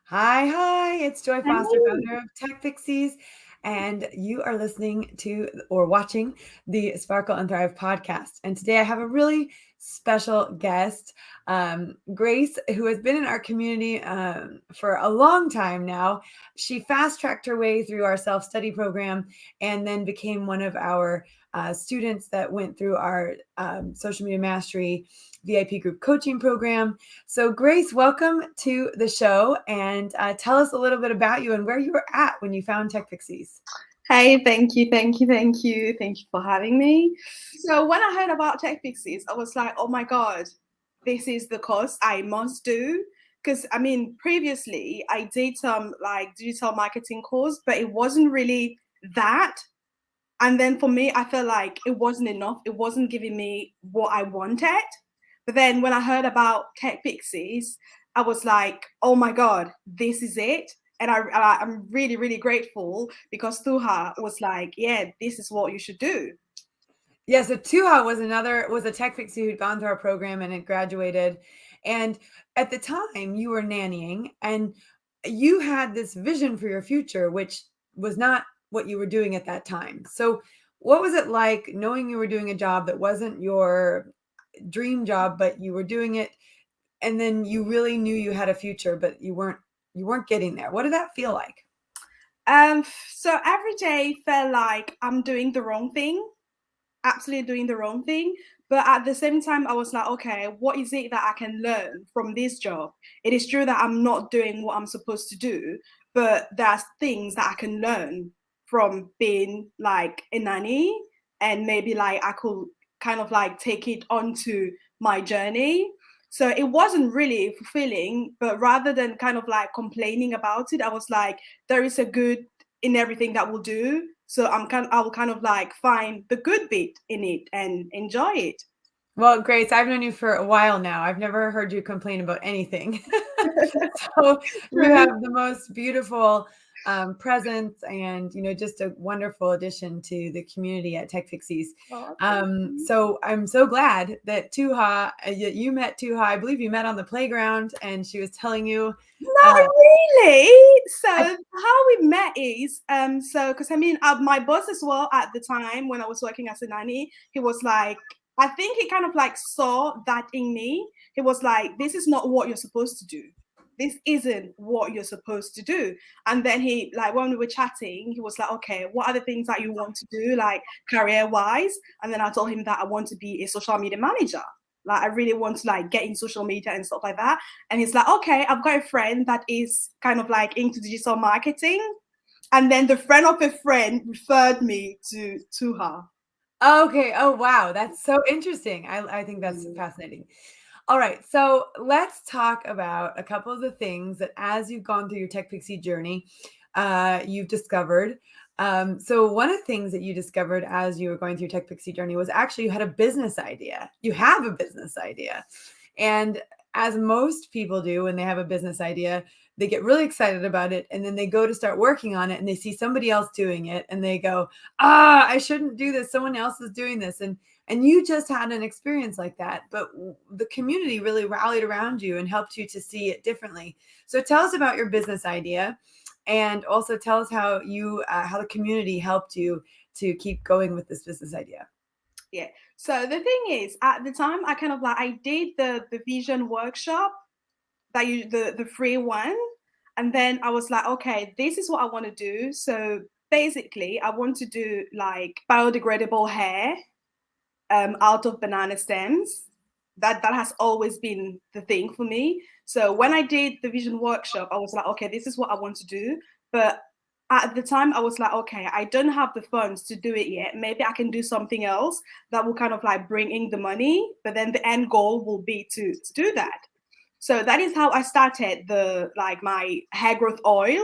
Hi, it's Joy Foster, Hey. founder of TechPixies, and you are listening to or watching the Sparkle and Thrive podcast. And today I have a really special guest, Grace, who has been in our community for a long time now. She fast tracked her way through our self study program and then became one of our students that went through our social media mastery VIP group coaching program. So, Grace, welcome to the show and tell us a little bit about you and where you were at when you found TechPixies. Hey, thank you for having me. So when I heard about TechPixies, I was like, oh my God, this is the course I must do. Because I mean, previously I did some like digital marketing course, but it wasn't really that. And then for me, I felt like it wasn't enough. It wasn't giving me what I wanted. But then when I heard about TechPixies, I was like, oh my God, this is it. And I'm really, really grateful because Tuha was like, yeah, this is what you should do. Yeah, so Tuha was a TechPixie who'd gone through our program and had graduated. And at the time, you were nannying and you had this vision for your future, which was not what you were doing at that time. So, what was it like knowing you were doing a job that wasn't your dream job, but you were doing it and then you really knew you had a future, but you weren't getting there? What did that feel like? So every day felt like I'm doing the wrong thing, absolutely doing the wrong thing. But at the same time, I was like, okay, what is it that I can learn from this job? It is true that I'm not doing what I'm supposed to do, but there's things that I can learn from being like a nanny, and maybe like I could kind of like take it onto my journey. So it wasn't really fulfilling, but rather than kind of like complaining about it, I was like, there is a good in everything that we'll do. So I will kind of like find the good bit in it and enjoy it. Well, Grace, I've known you for a while now. I've never heard you complain about anything. So you True. have the most beautiful presence and, just a wonderful addition to the community at Tech Fixies. Oh, thank you. So I'm so glad that you met Tuha. I believe you met on the playground and she was telling you, Not uh, really. So I, how we met is so because I mean my boss as well at the time when I was working as a nanny, he was like, I think he kind of like saw that in me. He was like, this is not what you're supposed to do. This isn't what you're supposed to do. And then he like when we were chatting, he was like, okay, what are the things that you want to do, like career wise? And then I told him that I want to be a social media manager. Like I really want to like get in social media and stuff like that. And he's like, okay, I've got a friend that is kind of like into digital marketing. And then the friend of a friend referred me to her. okay. Oh, wow. That's so interesting. I think that's Mm. fascinating. All right, so let's talk about a couple of the things that as you've gone through your Tech Pixie journey, you've discovered. So one of the things that you discovered as you were going through your Tech Pixie journey was actually you had a business idea. You have a business idea. And as most people do when they have a business idea, they get really excited about it and then they go to start working on it and they see somebody else doing it and they go, I shouldn't do this. Someone else is doing this. And you just had an experience like that, but the community really rallied around you and helped you to see it differently. So tell us about your business idea, and also tell us how the community helped you to keep going with this business idea. Yeah. So the thing is, at the time, I kind of like I did the vision workshop that you the free one, and then I was like, okay, this is what I want to do. So basically, I want to do like biodegradable hair out of banana stems. That has always been the thing for me. So when I did the vision workshop, I was like, okay, this is what I want to do. But at the time, I was like, okay, I don't have the funds to do it yet. Maybe I can do something else that will kind of like bring in the money. But then the end goal will be to do that. So that is how I started the like my hair growth oil.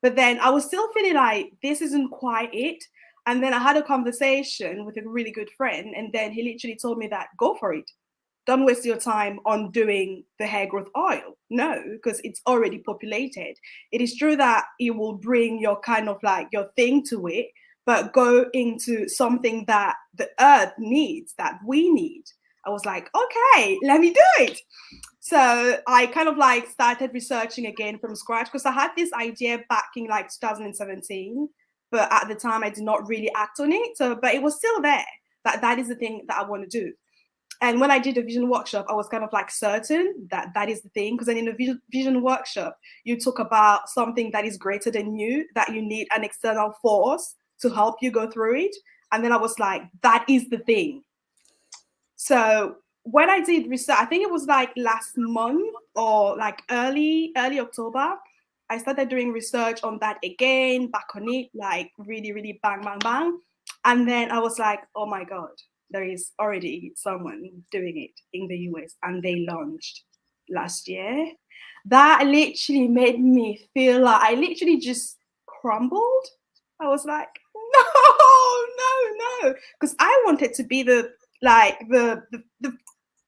But then I was still feeling like this isn't quite it. And then I had a conversation with a really good friend, and then he literally told me that go for it. Don't waste your time on doing the hair growth oil. No, because it's already populated. It is true that it will bring your kind of like your thing to it, but go into something that the earth needs, that we need. I was like, okay, let me do it. So I kind of like started researching again from scratch because I had this idea back in like 2017, but at the time I did not really act on it. So, but it was still there that that is the thing that I want to do. And when I did a vision workshop, I was kind of like certain that that is the thing. Because then in a vision workshop, you talk about something that is greater than you, that you need an external force to help you go through it. And then I was like, that is the thing. So when I did research, I think it was like last month or like early October, I started doing research on that again, back on it, like really, really bang, bang, bang. And then I was like, oh my God, there is already someone doing it in the US and they launched last year. That literally made me feel like I literally just crumbled. I was like, no, because I wanted to be the like the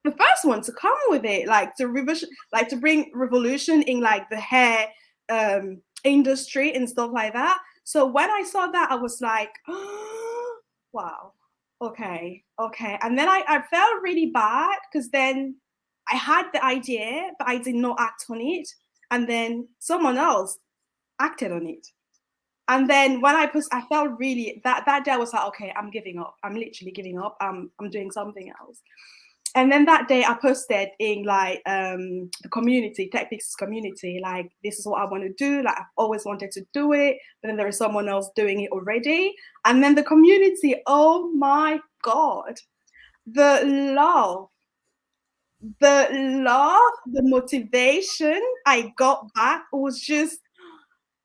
first one to come with it, like to revolution, like to bring revolution in like the hair industry and stuff like that. So when I saw that, I was like, oh, wow, okay. And then I felt really bad because then I had the idea, but I did not act on it. And then someone else acted on it. And then when I felt really that day I was like, okay, I'm giving up. I'm literally giving up. I'm doing something else. And then that day I posted in like the community, TechPixie community, like this is what I want to do. Like I've always wanted to do it, but then there is someone else doing it already. And then the community, oh my God, the love, the motivation I got back was just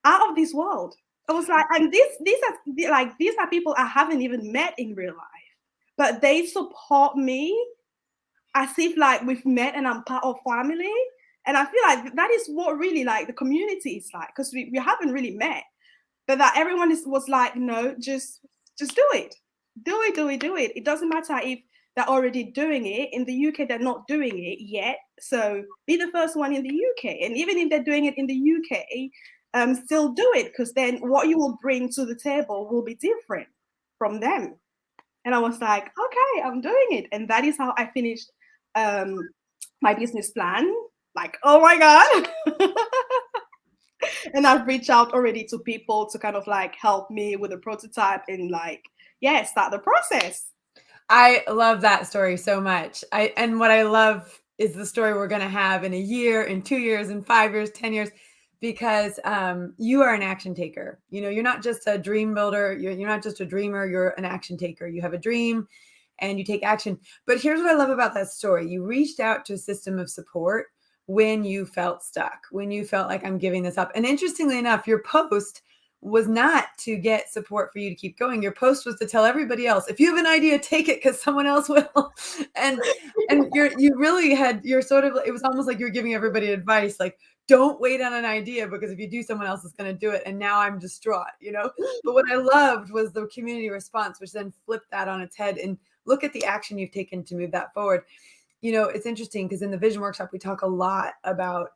out of this world. I was like, and these are people I haven't even met in real life, but they support me as if like we've met and I'm part of family. And I feel like that is what really like the community is like, because we haven't really met, but that everyone was like, no, just do it. Do it. It doesn't matter if they're already doing it. In the UK, they're not doing it yet. So be the first one in the UK. And even if they're doing it in the UK, still do it, because then what you will bring to the table will be different from them. And I was like, okay, I'm doing it. And that is how I finished my business plan. Like, oh my God. And I've reached out already to people to kind of like help me with the prototype and like, yeah, start the process. I love that story so much. And what I love is the story we're going to have in a year, in 2 years, in 5 years, 10 years, because you are an action taker. You know, you're not just a dream builder. You're not just a dreamer. You're an action taker. You have a dream and you take action. But here's what I love about that story. You reached out to a system of support when you felt stuck, when you felt like I'm giving this up. And interestingly enough, your post was not to get support for you to keep going. Your post was to tell everybody else, if you have an idea, take it because someone else will. and you really had, you're sort of, it was almost like you're giving everybody advice, like, don't wait on an idea because if you do, someone else is going to do it. And now I'm distraught, you know? But what I loved was the community response, which then flipped that on its head, and look at the action you've taken to move that forward. You know, it's interesting because in the vision workshop, we talk a lot about,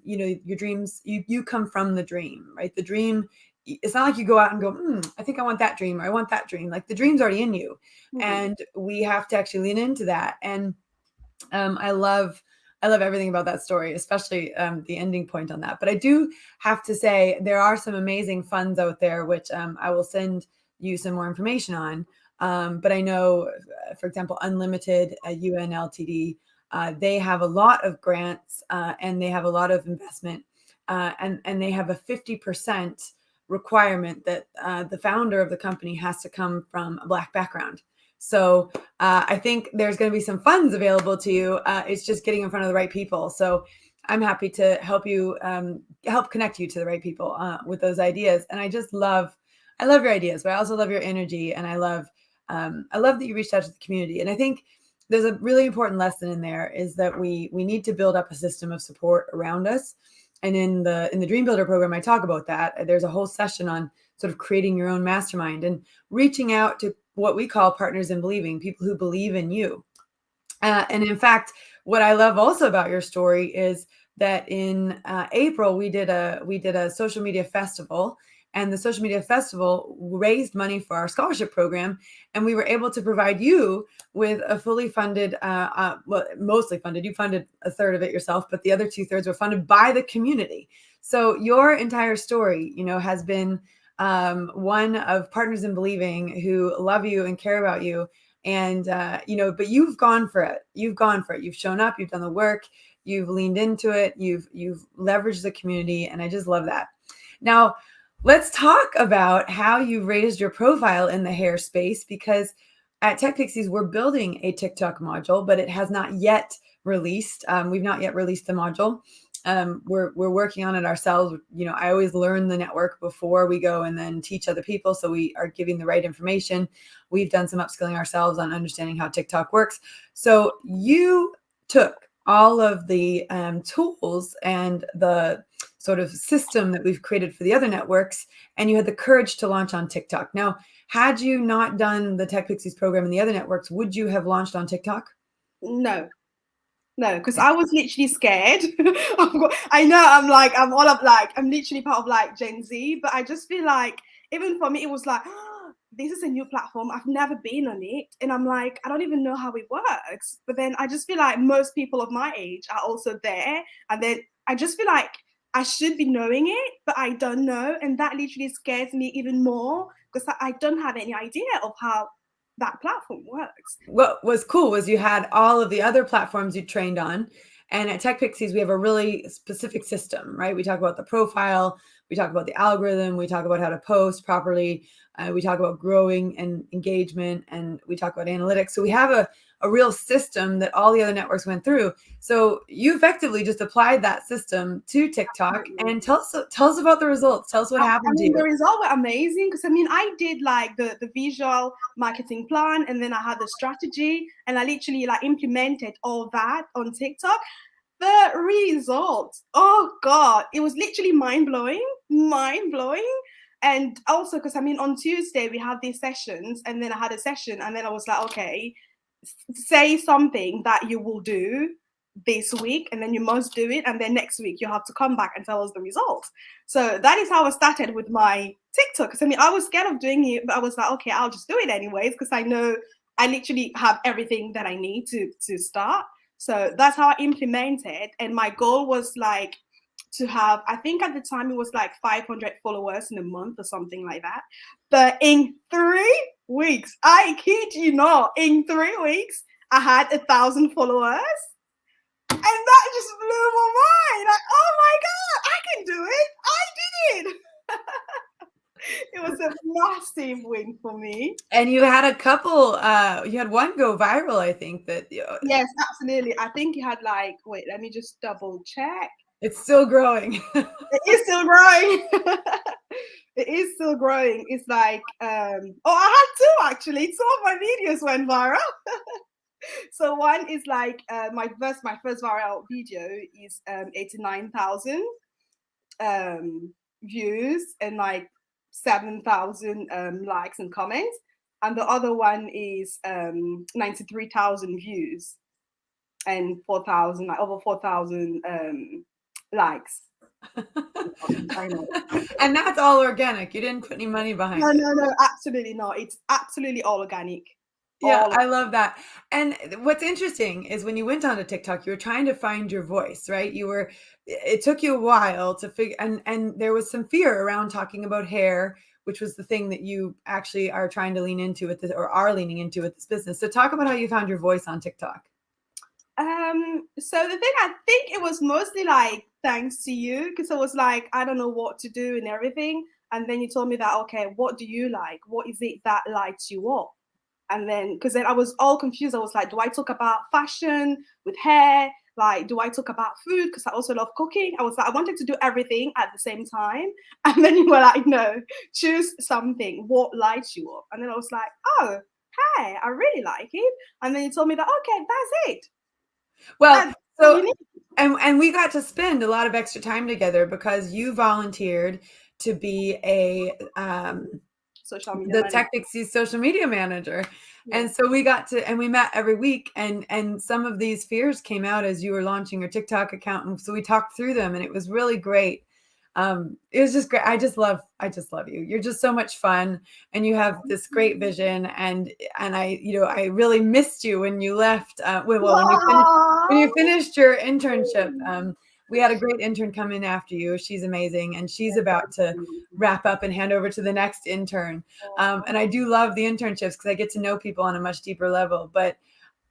you know, your dreams, you come from the dream, right? The dream, it's not like you go out and go, I think I want that dream, or I want that dream. Like the dream's already in you. And we have to actually lean into that. And I love everything about that story, especially the ending point on that. But I do have to say there are some amazing funds out there, which I will send you some more information on. But I know, for example, Unlimited UN Ltd, they have a lot of grants and they have a lot of investment, and they have a 50% requirement that the founder of the company has to come from a Black background. So I think there's going to be some funds available to you. It's just getting in front of the right people. So I'm happy to help you, help connect you to the right people with those ideas. And I love your ideas, but I also love your energy. And I love that you reached out to the community. And I think there's a really important lesson in there, is that we need to build up a system of support around us. And in the Dream Builder program, I talk about that. There's a whole session on sort of creating your own mastermind and reaching out to what we call partners in believing, people who believe in you. And in fact, what I love also about your story is that in April we did a social media festival, and the social media festival raised money for our scholarship program, and we were able to provide you with a fully funded, well, mostly funded. You funded a third of it yourself, but the other 2/3 were funded by the community. So your entire story, has been one of partners in believing who love you and care about you. And, but you've gone for it. You've gone for it. You've shown up, you've done the work, you've leaned into it, you've leveraged the community. And I just love that. Now, let's talk about how you raised your profile in the hair space, because at TechPixies, we're building a TikTok module, but it has not yet released. We've not yet released the module. We're working on it ourselves. I always learn the network before we go and then teach other people, so we are giving the right information. We've done some upskilling ourselves on understanding how TikTok works. So you took all of the tools and the sort of system that we've created for the other networks, and you had the courage to launch on TikTok. Now, had you not done the TechPixies program in the other networks, would you have launched on TikTok? No, because I was literally scared. I know I'm all of I'm literally part of Gen Z, but I just feel like even for me, it was like, oh, this is a new platform. I've never been on it. And I'm like, I don't even know how it works. But then I just feel like most people of my age are also there. And then I just feel like I should be knowing it, but I don't know. And that literally scares me even more because I don't have any idea of how that platform works. What was cool was you had all of the other platforms you trained on. And at TechPixies, we have a really specific system, right? We talk about the profile, we talk about the algorithm, we talk about how to post properly, we talk about growing and engagement, and we talk about analytics. So we have a real system that all the other networks went through. So you effectively just applied that system to TikTok. And tell us about the results. Tell us what happened to you. The results were amazing because I did the visual marketing plan, and then I had the strategy, and I literally implemented all that on TikTok. The results, oh God, it was literally mind blowing. And also because on Tuesday we had these sessions, and then I had a session, and then I was like, okay, say something that you will do this week, and then you must do it, and then next week you have to come back and tell us the results. So that is how I started with my TikTok. Because I was scared of doing it, but I was like, okay, I'll just do it anyways, because I know I literally have everything that I need to start. So that's how I implemented, and my goal was to have, I think at the time it was 500 followers in a month or something like that. But in 3 weeks, I kid you not, in 3 weeks, I had 1,000 followers. And that just blew my mind. Oh my God, I can do it. I did it. It was a massive win for me. And you had a couple, you had one go viral, I think that. Yes, absolutely. I think you had wait, let me just double check. It's still growing. It is still growing. It is still growing. It's I had 2 actually. 2 of my videos went viral. So one is my first viral video is 89,000 views and 7,000 likes and comments, and the other one is 93,000 views and 4,000 over 4,000 likes. And that's all organic. You didn't put any money behind it. No, absolutely not. It's absolutely all organic. Yeah, I love that. And what's interesting is when you went onto TikTok, you were trying to find your voice, right? It took you a while to figure, and there was some fear around talking about hair, which was the thing that you actually are trying to lean into with this, or are leaning into with this business. So talk about how you found your voice on TikTok. So the thing, I think it was mostly thanks to you, because I was I don't know what to do and everything. And then you told me that, okay, what do you like? What is it that lights you up? And then, because then I was all confused. I was like, do I talk about fashion with hair? Do I talk about food? Because I also love cooking. I was I wanted to do everything at the same time. And then you were like, no, choose something. What lights you up? And then I was like, oh, hey, I really like it. And then you told me that, okay, that's it. Well, so, and we got to spend a lot of extra time together because you volunteered to be the TechPixie social media manager. Yeah. And so we got to, and we met every week, and some of these fears came out as you were launching your TikTok account. And so we talked through them, and it was really great. It was just great. I just love you. You're just so much fun, and you have this great vision. And I really missed you when you left. Well, when you finished your internship. We had a great intern come in after you. She's amazing, and she's about to wrap up and hand over to the next intern. And I do love the internships because I get to know people on a much deeper level. But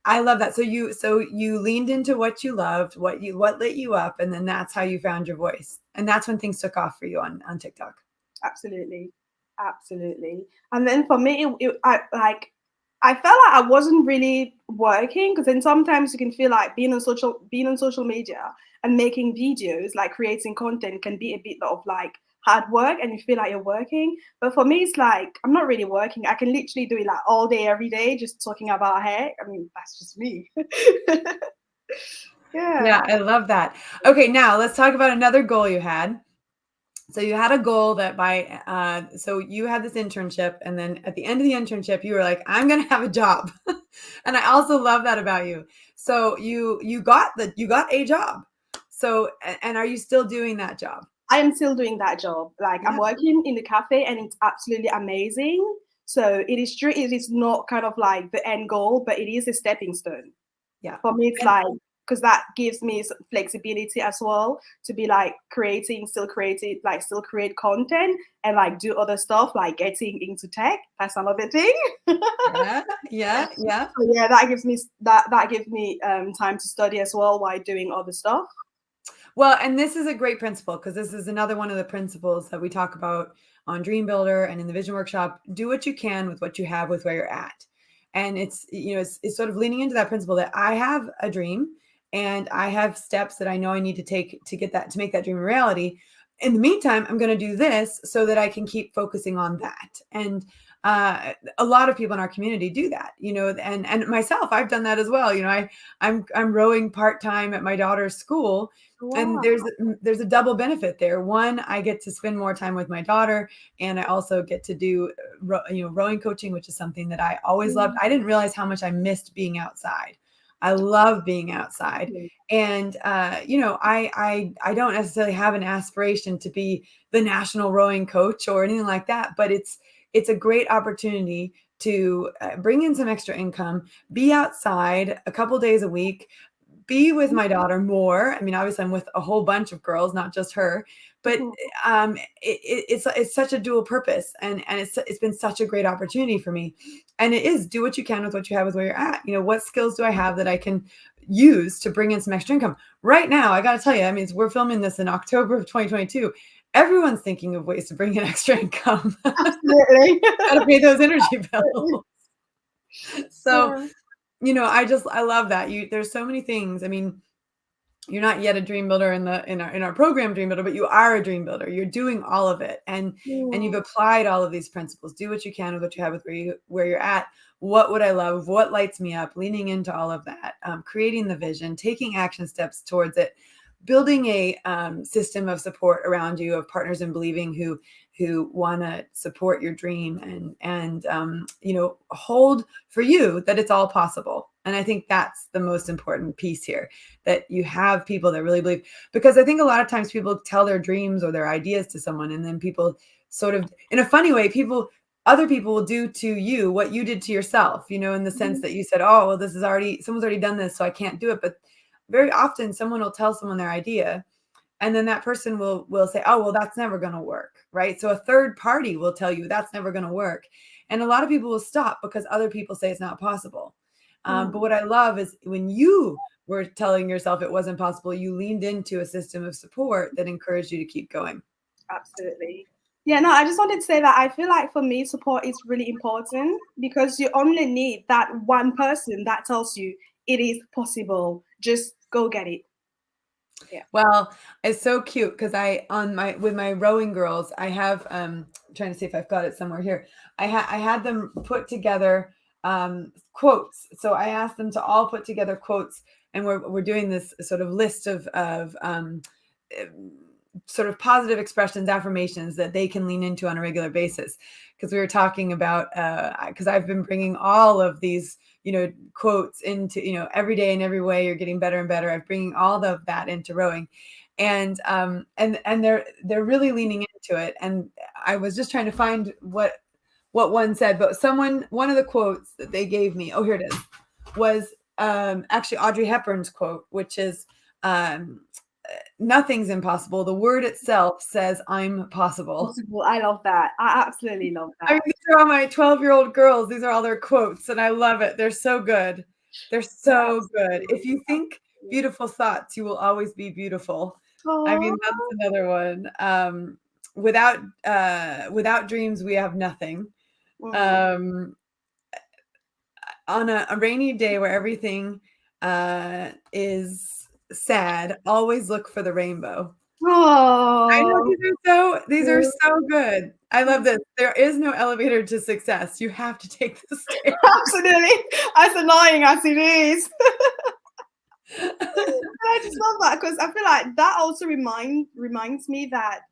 I love that. So you leaned into what you loved, what lit you up, and then that's how you found your voice. And that's when things took off for you on TikTok. Absolutely, absolutely. And then for me, I felt like I wasn't really working because then sometimes you can feel like being on social media and making videos, like creating content, can be a bit of like hard work, and you feel like you're working. But for me, it's like I'm not really working. I can literally do it like all day, every day, just talking about hair. I mean, that's just me. Yeah, Yeah. I love that. Okay, now let's talk about another goal you had. So you had a goal that so you had this internship, and then at the end of the internship, you were like, I'm gonna have a job. And I also love that about you. So you got a job. So and are you still doing that job? I am still doing that job. Like I'm Yeah. working in the cafe and it's absolutely amazing. So it is true, it is not kind of like the end goal, but it is a stepping stone. Yeah. For me, it's And like because that gives me some flexibility as well to be like still create content and like do other stuff like getting into tech. That's another thing. yeah, yeah, yeah. So yeah, that gives me time to study as well while doing other stuff. Well, and this is a great principle because this is another one of the principles that we talk about on Dream Builder and in the Vision Workshop. Do what you can with what you have with where you're at. And it's sort of leaning into that principle that I have a dream and I have steps that I know I need to take to make that dream a reality. In the meantime, I'm going to do this so that I can keep focusing on that. And a lot of people in our community do that, and myself, I've done that as well. I'm rowing part-time at my daughter's school, and Wow. there's a double benefit there. One, I get to spend more time with my daughter, and I also get to do rowing coaching, which is something that I always loved. I didn't realize how much I missed being outside. I love being outside. And I don't necessarily have an aspiration to be the national rowing coach or anything like that, but it's a great opportunity to bring in some extra income, be outside a couple days a week, be with my daughter more. I mean, obviously, I'm with a whole bunch of girls, not just her, but it's such a dual purpose, and it's been such a great opportunity for me. And it is do what you can with what you have with where you're at. What skills do I have that I can use to bring in some extra income? Right now, I got to tell you, I mean, we're filming this in October of 2022. Everyone's thinking of ways to bring in extra income. Absolutely. Got to pay those energy bills. So, Yeah. I love that. There's so many things. I mean, you're not yet a dream builder in our program Dream Builder, but you are a dream builder. You're doing all of it, and you've applied all of these principles. Do what you can with what you have with where you're at. What would I love? What lights me up? Leaning into all of that, creating the vision, taking action steps towards it, building a system of support around you of partners in believing who want to support your dream and hold for you that it's all possible. And I think that's the most important piece here, that you have people that really believe, because I think a lot of times people tell their dreams or their ideas to someone, and then people sort of, in a funny way, other people will do to you what you did to yourself, in the sense that you said, oh, well, someone's already done this, so I can't do it. But very often someone will tell someone their idea, and then that person will say, oh, well, that's never going to work, right? So a third party will tell you that's never going to work. And a lot of people will stop because other people say it's not possible. But what I love is when you were telling yourself it wasn't possible, you leaned into a system of support that encouraged you to keep going. Absolutely. Yeah, no, I just wanted to say that I feel like for me, support is really important because you only need that one person that tells you it is possible. Just go get it. Yeah. Well, it's so cute because with my rowing girls, I have trying to see if I've got it somewhere here. I had them put together quotes. So I asked them to all put together quotes, and we're doing this sort of list of eh, sort of positive expressions, affirmations that they can lean into on a regular basis. Because we were talking about because I've been bringing all of these quotes into every day in every way you're getting better and better. I'm bringing all of that into rowing. and they're really leaning into it. And I was just trying to find what one said, but one of the quotes that they gave me, oh, here it is, was actually Audrey Hepburn's quote, which is, nothing's impossible. The word itself says I'm possible. Possible. I love that. I absolutely love I that. mean, these are all my 12-year-old girls. These are all their quotes, and I love it. They're so good. They're so good. If you think beautiful thoughts, you will always be beautiful. I mean, Oh, that's another one. Without dreams, we have nothing. Um, on a rainy day where everything is sad, always look for the rainbow. I know oh, these are so good. I love this. There is no elevator to success. You have to take the stairs. absolutely. As annoying as it is. I just love that because I feel like that also reminds me that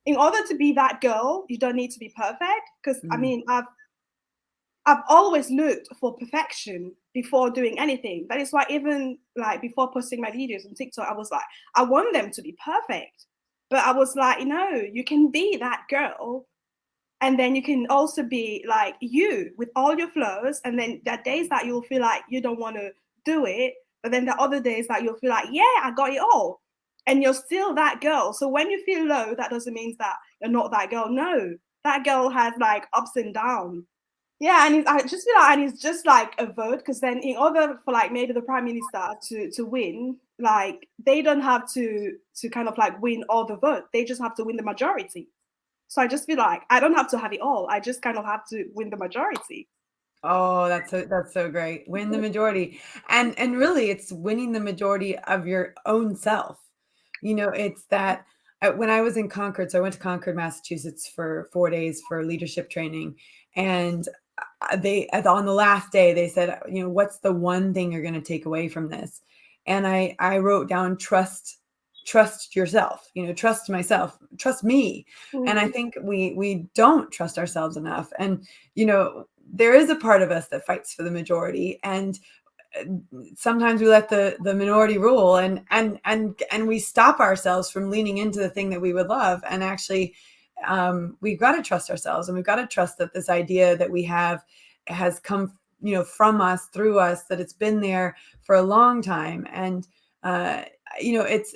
in order to be that girl, you don't need to be perfect. Because I Mm. mean, I've always looked for perfection before doing anything. That is why even like before posting my videos on TikTok, I was like, I want them to be perfect. But I was like, you can be that girl. And then you can also be like you with all your flaws. And then there are days that you'll feel like you don't want to do it. But then there are other days that you'll feel like, yeah, I got it all. And you're still that girl. So when you feel low, that doesn't mean that you're not that girl. No, that girl has like ups and downs. Yeah, and I just feel like, and it's just like a vote because then in order for like maybe the prime minister to win, like they don't have to kind of like win all the vote. They just have to win the majority. So I just feel like I don't have to have it all. I just kind of have to win the majority. Oh, that's so great. Win the majority. And really it's winning the majority of your own self. It's that when I was in Concord, so I went to Concord, Massachusetts for 4 days for leadership training, and they on the last day they said, what's the one thing you're going to take away from this? And I wrote down trust yourself, trust myself, trust me. And I think we don't trust ourselves enough. And there is a part of us that fights for the majority, and sometimes we let the minority rule, and we stop ourselves from leaning into the thing that we would love. And actually, we've got to trust ourselves, and we've got to trust that this idea that we have has come from us, through us, that it's been there for a long time. And it's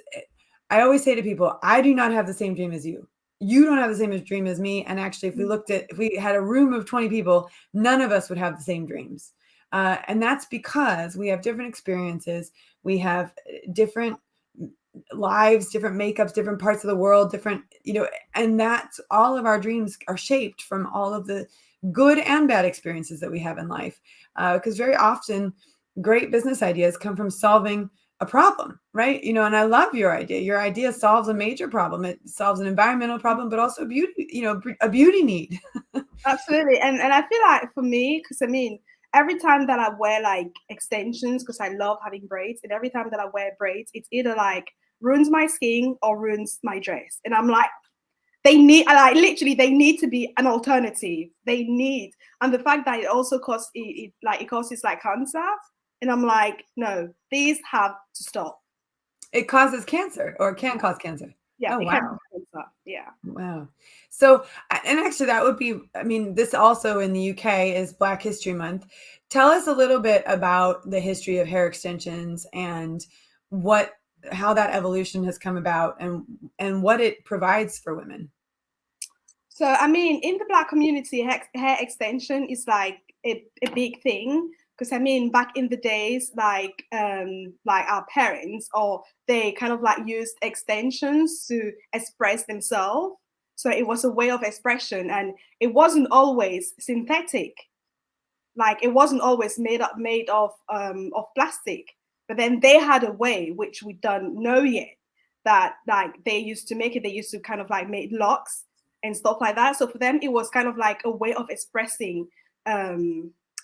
I always say to people, I do not have the same dream as you. You don't have the same dream as me. And actually, if we had a room of 20 people, none of us would have the same dreams. And that's because we have different experiences. We have different lives, different makeups, different parts of the world, different, and that's all of our dreams are shaped from all of the good and bad experiences that we have in life. Because very often great business ideas come from solving a problem, right? And I love your idea. Your idea solves a major problem. It solves an environmental problem, but also a beauty need. Absolutely. And I feel like for me, because I mean, every time that I wear like extensions, because I love having braids, and every time that I wear braids, it's either like ruins my skin or ruins my dress. And I'm like, they need like literally they need to be an alternative. They need, and the fact that it also causes it causes like cancer. And I'm like, no, these have to stop. It causes cancer, or it can cause cancer. Yeah, Oh, it can wow. be cancer. Yeah. Wow. So, and actually that would be, I mean, this also in the UK is Black History Month. Tell us a little bit about the history of hair extensions and how that evolution has come about, and what it provides for women. So, I mean, in the Black community, hair extension is like a big thing. Because I mean, back in the days, like our parents, or they kind of like used extensions to express themselves. So it was a way of expression, and it wasn't always synthetic. Like it wasn't always made of plastic. But then they had a way which we don't know yet, that like they used to make it. They used to kind of like make locks and stuff like that. So for them, it was kind of like a way of expressing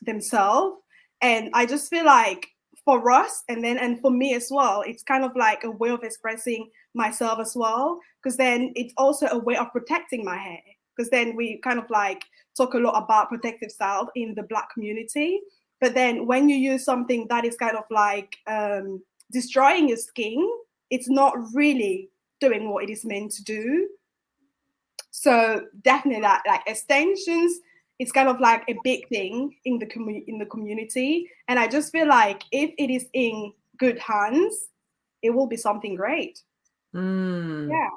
themselves. And I just feel like for us, and for me as well, it's kind of like a way of expressing myself as well. Because then it's also a way of protecting my hair. Because then we kind of like talk a lot about protective style in the Black community. But then when you use something that is kind of like destroying your skin, it's not really doing what it is meant to do. So definitely that, like, extensions, it's kind of like a big thing in the community, and I just feel like if it is in good hands, it will be something great. Mm. Yeah,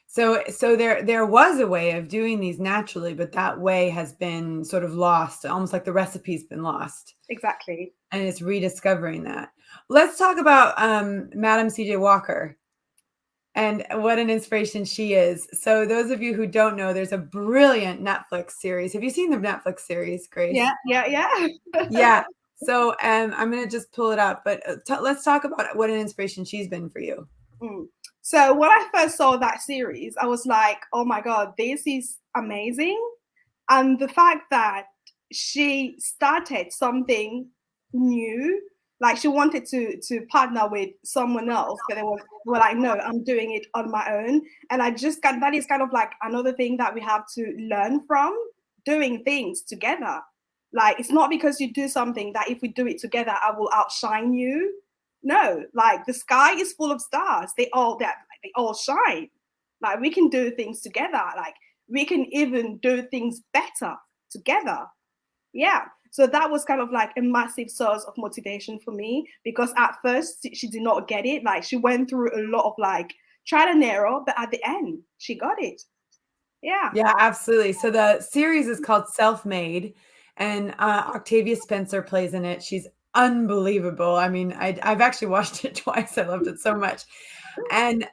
So there was a way of doing these naturally, but that way has been sort of lost, almost like the recipe's been lost. exactly. And it's rediscovering that. Let's talk about Madam C.J. Walker and what an inspiration she is. So those of you who don't know, there's a brilliant Netflix series. Have you seen the Netflix series, Grace? Yeah, yeah, yeah. Yeah. So I'm going to just pull it up, but let's talk about what an inspiration she's been for you. Mm. So when I first saw that series, I was like, oh my God, this is amazing. And the fact that she started something new, like she wanted to partner with someone else, but they were like, no, I'm doing it on my own. And I just got, that is kind of like another thing that we have to learn from, doing things together. Like, it's not because you do something that if we do it together, I will outshine you. No, like the sky is full of stars. They all shine. Like, we can do things together. Like, we can even do things better together. Yeah. So that was kind of like a massive source of motivation for me, because at first she did not get it. Like, she went through a lot of like trial and error, but at the end she got it. Yeah. Yeah, absolutely. So the series is called Self-Made, and Octavia Spencer plays in it. She's unbelievable. I mean, I've actually watched it twice. I loved it so much. And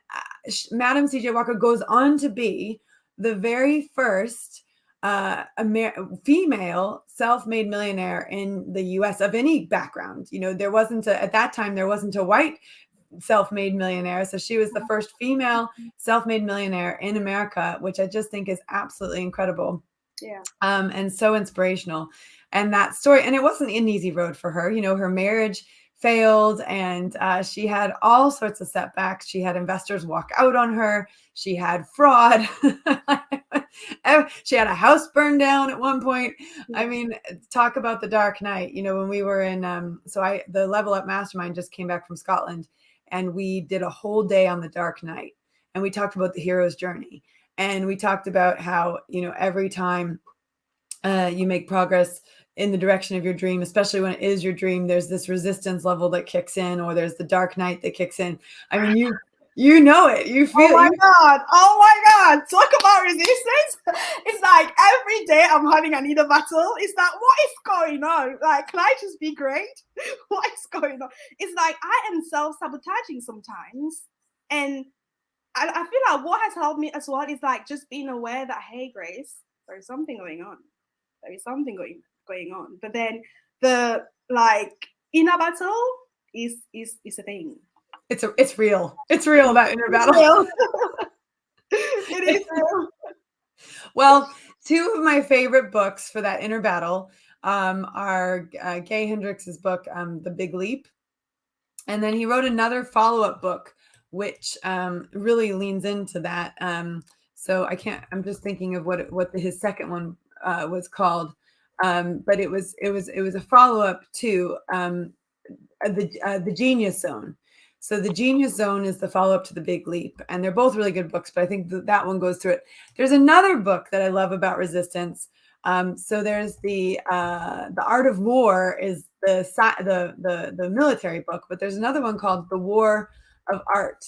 Madam C.J. Walker goes on to be the very first female self-made millionaire in the U.S. of any background. You know, there wasn't at that time there wasn't a white self-made millionaire. So she was the first female self-made millionaire in America, which I just think is absolutely incredible. Yeah. And so inspirational. And that story, and it wasn't an easy road for her. You know, her marriage failed, and she had all sorts of setbacks. She had investors walk out on her. She had fraud. She had a house burned down at one point. Yeah. I mean, talk about the dark night. You know, when we were in, the Level Up Mastermind just came back from Scotland, and we did a whole day on the dark night, and we talked about the hero's journey. And we talked about how, you know, every time you make progress in the direction of your dream, especially when it is your dream, there's this resistance level that kicks in, or there's the dark night that kicks in. I mean, you know it, you feel Oh my it. God. Oh my God. Talk about resistance. It's like every day I'm having an inner battle. It's like, what is going on? Like, can I just be great? What is going on? It's like I am self-sabotaging sometimes. And I feel like what has helped me as well is like just being aware that, hey, Grace, there is something going on. There is something going on. But then the like inner battle is a thing. It's real. It's real, that inner battle. Real. It is real. Well, two of my favorite books for that inner battle are Gay Hendricks' book, The Big Leap. And then he wrote another follow-up book, which really leans into that. So I'm just thinking of what his second one was called. But it was a follow-up to the Genius Zone. So the Genius Zone is the follow-up to the Big Leap, and they're both really good books, but I think that one goes through it. There's another book that I love about resistance. So there's the Art of War is the military book, but there's another one called The War of Art.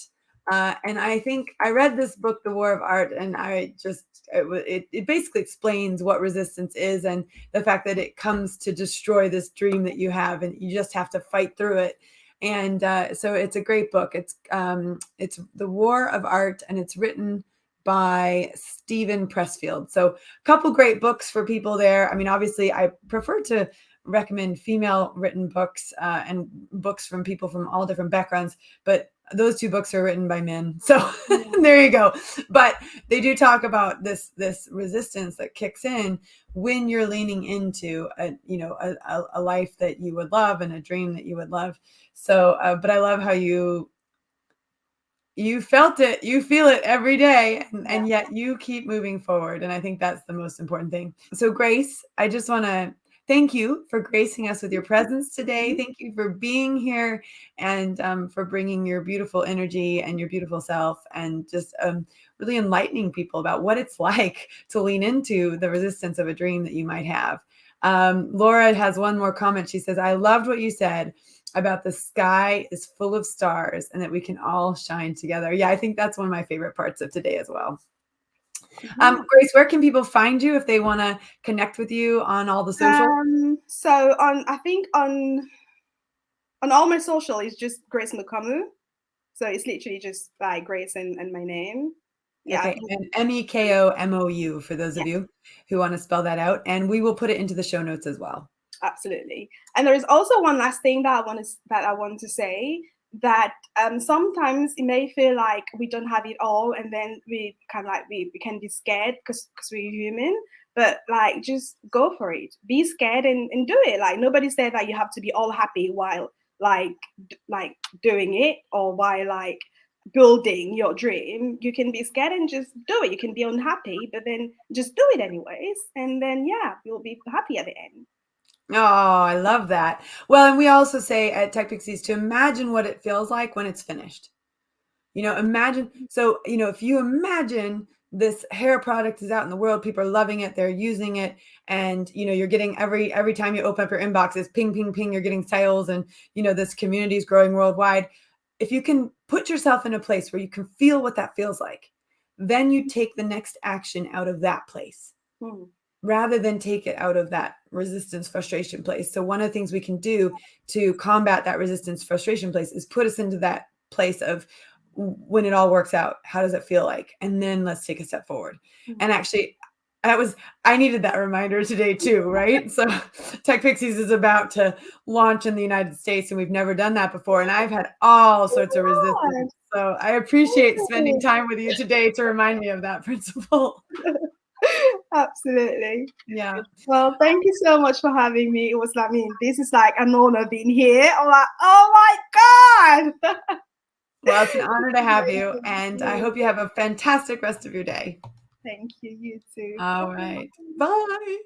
And I think I read this book, The War of Art, and it basically explains what resistance is, and the fact that it comes to destroy this dream that you have, and you just have to fight through it. And so it's a great book. It's The War of Art, and it's written by Stephen Pressfield. So a couple great books for people there. I mean, obviously, I prefer to recommend female written books and books from people from all different backgrounds, but those two books are written by men. So there you go. But they do talk about this resistance that kicks in when you're leaning into a life that you would love and a dream that you would love. So, but I love how you felt it, you feel it every day, and yet you keep moving forward. And I think that's the most important thing. So Grace, I just want to thank you for gracing us with your presence today. Thank you for being here and for bringing your beautiful energy and your beautiful self and just really enlightening people about what it's like to lean into the resistance of a dream that you might have. Laura has one more comment. She says, I loved what you said about the sky is full of stars and that we can all shine together. Yeah, I think that's one of my favorite parts of today as well. Grace, where can people find you if they want to connect with you on all the social? So I think on all my social is just Grace Mekomou. So it's literally just like Grace and my name. Yeah. Okay, and Mekomou for those of you who want to spell that out, and we will put it into the show notes as well. Absolutely. And there is also one last thing that I want to say, that sometimes it may feel like we don't have it all, and then we kind of like we can be scared because we're human. But like, just go for it. Be scared and do it. Like, nobody said that you have to be all happy while like doing it, or while like building your dream. You can be scared and just do it. You can be unhappy, but then just do it anyways, and then you'll be happy at the end. Oh, I love that. Well, and we also say at TechPixies to imagine what it feels like when it's finished. Imagine. So, if you imagine this hair product is out in the world, people are loving it, they're using it, and you're getting every time you open up your inbox, it's ping, ping, ping, you're getting sales, and this community is growing worldwide. If you can put yourself in a place where you can feel what that feels like, then you take the next action out of that place. Rather than take it out of that resistance, frustration place. So one of the things we can do to combat that resistance, frustration place is put us into that place of when it all works out, how does it feel like? And then let's take a step forward. And actually, I needed that reminder today too, right? So TechPixies is about to launch in the United States, and we've never done that before. And I've had all sorts of resistance. So I appreciate spending time with you today to remind me of that principle. Absolutely. Yeah. Well, thank you so much for having me. It was like, this is like an honor being here. I'm like, oh my God. Well, it's an honor to have you, and I hope you have a fantastic rest of your day. Thank you. You too. All right. Bye.